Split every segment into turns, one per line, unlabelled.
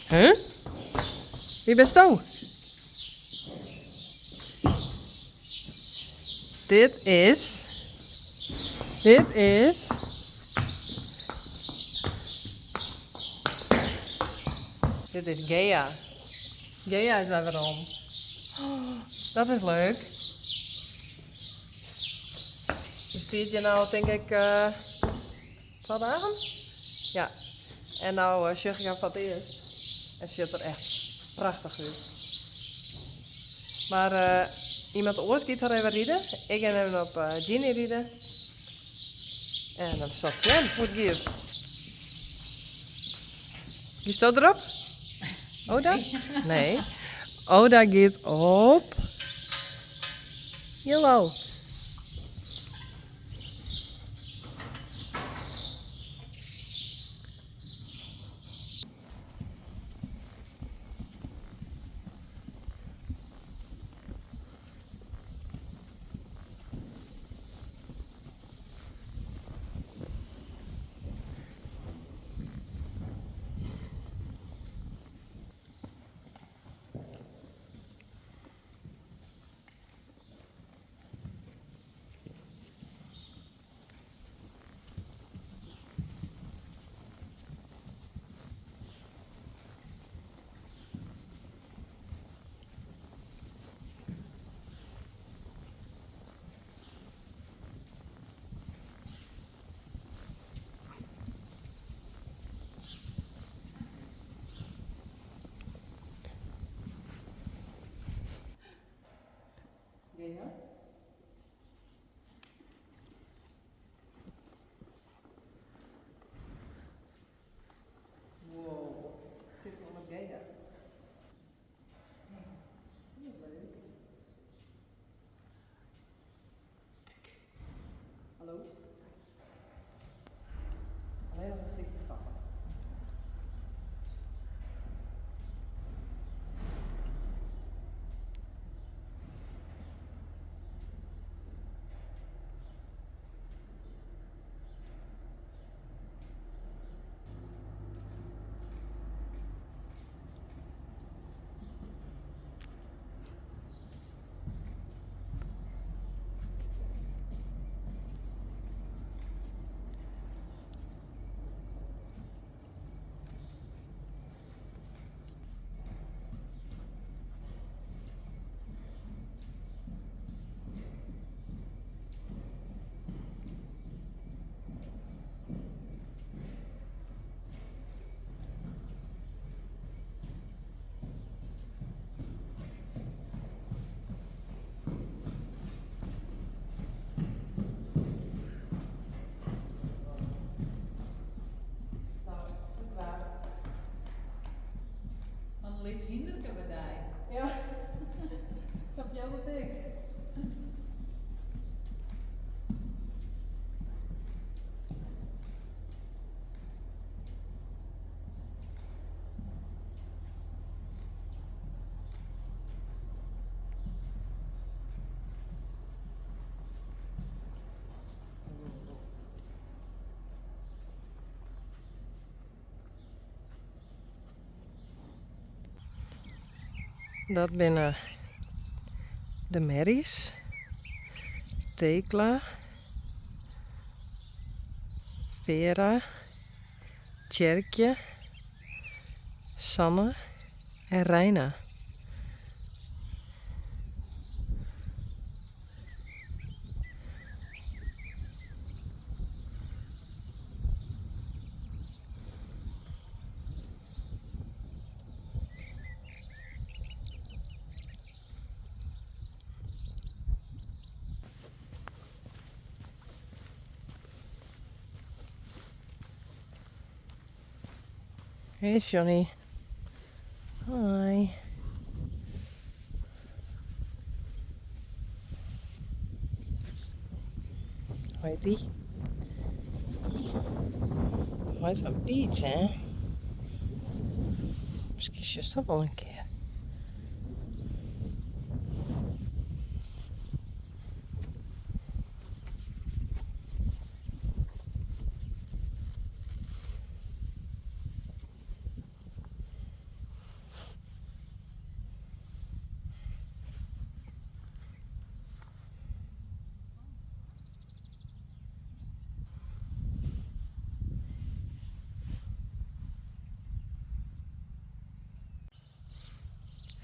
Huh? Wie bent je? Dit is... Dit is... Dit is Gea. Gea is weer om. Oh, dat is leuk. Dus die je nou denk ik 2 dagen? Ja. En nou zeg ik hem voor het eerst. En ziet er echt prachtig uit. Maar iemand anders gaat er even rijden. Ik ga even op Ginny rijden. En dan zat ze in voor het gier. Wie staat erop? Oda? Nee. Oda gaat op. Yellow. Ja. Wow. Zit er nog Gea? Hallo? Alleen nog een stukje stappen. Nou, zo klaar.
Want iets hindert er bij.
Ja. Snap jij wat ik? Dat binnen de merries, Thekla, Vera, Tjerkje, Sanne en Reina. Hey Johnny. Hoi. Hoe heet die? Hij is van Piet, hè? Misschien just dat wel een keer.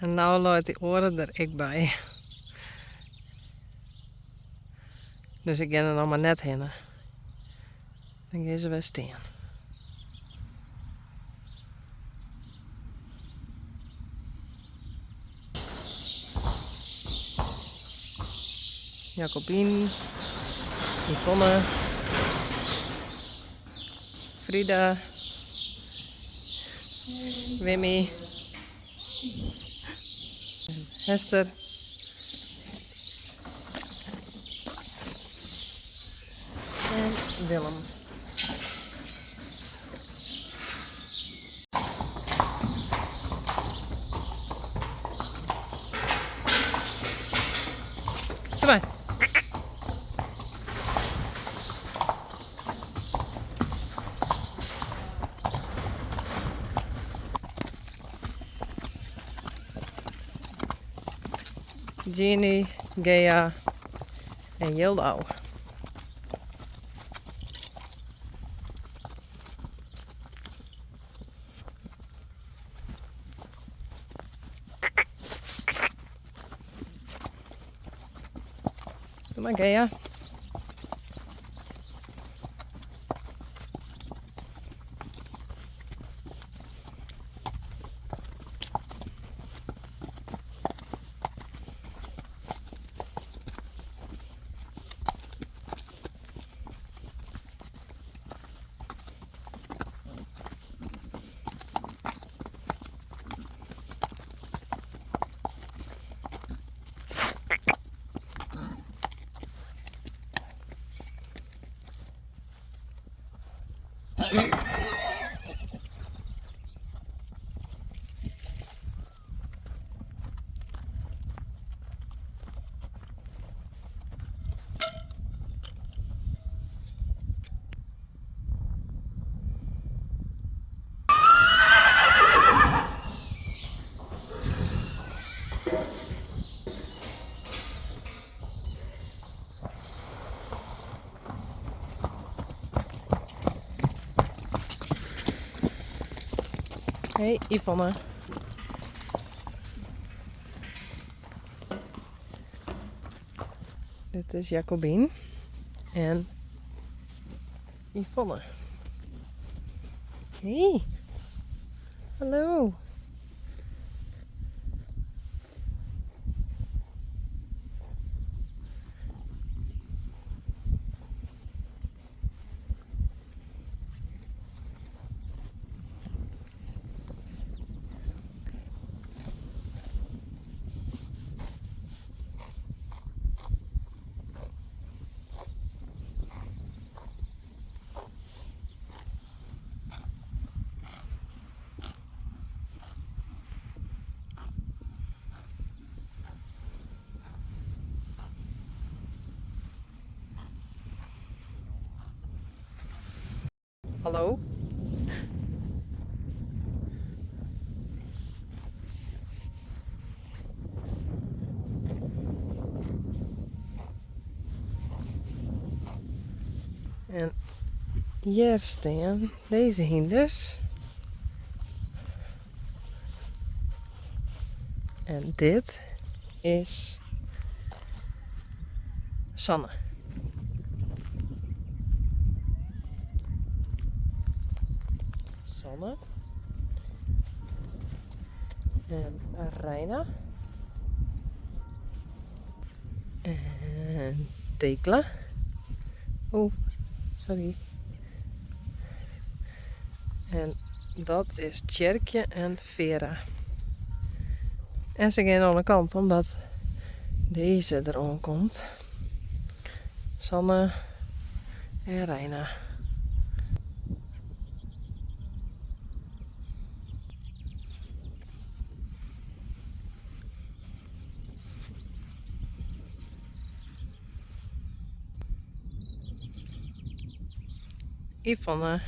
En nou loopt die oren er ik bij. Dus ik ga er nog maar net heen. Dan gaan ze weer staan. Jacobien, Yvonne, Frida, Wimmy, Hester, en Willem. Kom maar. Ginny, Gea en Jildau. Doe maar Gea. Hey Yvonne. Dit is Jacobien en Yvonne. Hey. Hallo. Hallo. En hier staan deze hinders. En dit is Sanne. Sanne. En Reina. En Tekla. Oh, sorry. En dat is Tjerkje en Vera. En ze gaan aan de kant omdat deze er komt. Sanne en Reina. Yvonne.